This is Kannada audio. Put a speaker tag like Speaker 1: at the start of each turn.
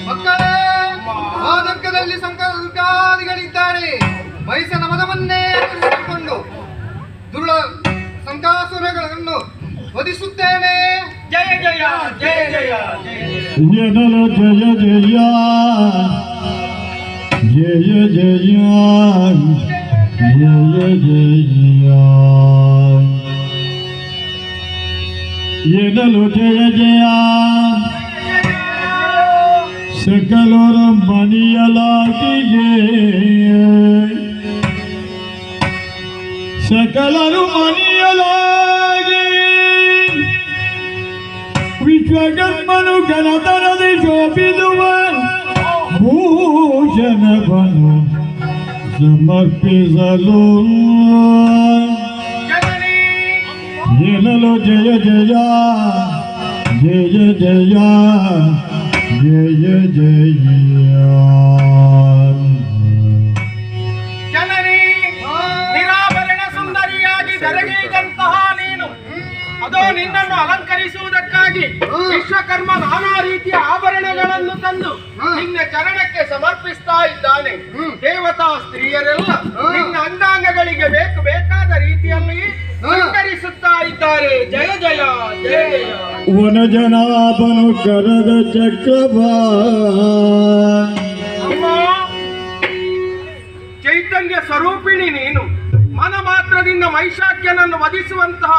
Speaker 1: ಮಕ್ಕಳೇ, ಆದಂಕದಲ್ಲಿ ಸಂಕಾದಿಗಳಿದ್ದಾರೆ. ವಯಸ್ಸಿನ ಮದವನ್ನೇ ಎದುರಿಸಿಕೊಂಡು ದುರುಳ ಸಂಕಾಸುರಗಳನ್ನು ವಧಿಸುತ್ತೇನೆ.
Speaker 2: ಜಯ ಜಯ ಜಯ ಜಯ
Speaker 3: ಎನ್ನಲು ಜಯ ಜಯ ಜಯ ಜಯ ಜಯ ಜಯ ಎನ್ನಲು ಜಯ ಜಯ ಸಕಲರ ಮನಿಯಲಾಗಿಯೇ ಸಕಲರು ಮನಿಯಲಾಗಿ ವಿಶ್ವಕರ್ಮನು ಗಣತನದಿ ಶೋಭಿಸುವ ಭೂಷಣವನ್ನು ಸಮರ್ಪಿಸಲು ಎನ್ನಲು ಜಯ ಜಯ ಜಯ ಜಯ ಜಯ ಜಯ
Speaker 2: ಜನನಿ ನಿರಾಭರಣ ಸುಂದರಿಯಾಗಿ ಬೆರಗಿದಂತಹ ನೀನು ಅದು ನಿನ್ನನ್ನು ಅಲಂಕರಿಸುವುದಕ್ಕಾಗಿ ವಿಶ್ವಕರ್ಮ ನಾನಾ ರೀತಿಯ ಆಭರಣಗಳನ್ನು ತಂದು ನಿನ್ನ ಚರಣಕ್ಕೆ ಸಮರ್ಪಿಸ್ತಾ ಇದ್ದಾನೆ. ದೇವತಾ ಸ್ತ್ರೀಯರೆಲ್ಲ ನಿನ್ನ ಅಂಗಾಂಗಗಳಿಗೆ ಬೇಕಾದ ರೀತಿಯಲ್ಲಿ ಅಲಂಕರಿಸುತ್ತಾ ಇದ್ದಾರೆ. ಜಯ ಜಯ ಜಯ ಜಯ.
Speaker 3: ವನಜನಾಭನು ಕರದ ಚಕ್ರಭಾ
Speaker 2: ಚೈತನ್ಯ ಸ್ವರೂಪಿಣಿ ನೀನು. ಮನ ಮಾತ್ರದಿಂದ ಮೈಷಾಕ್ಯನನ್ನು ವಧಿಸುವಂತಹ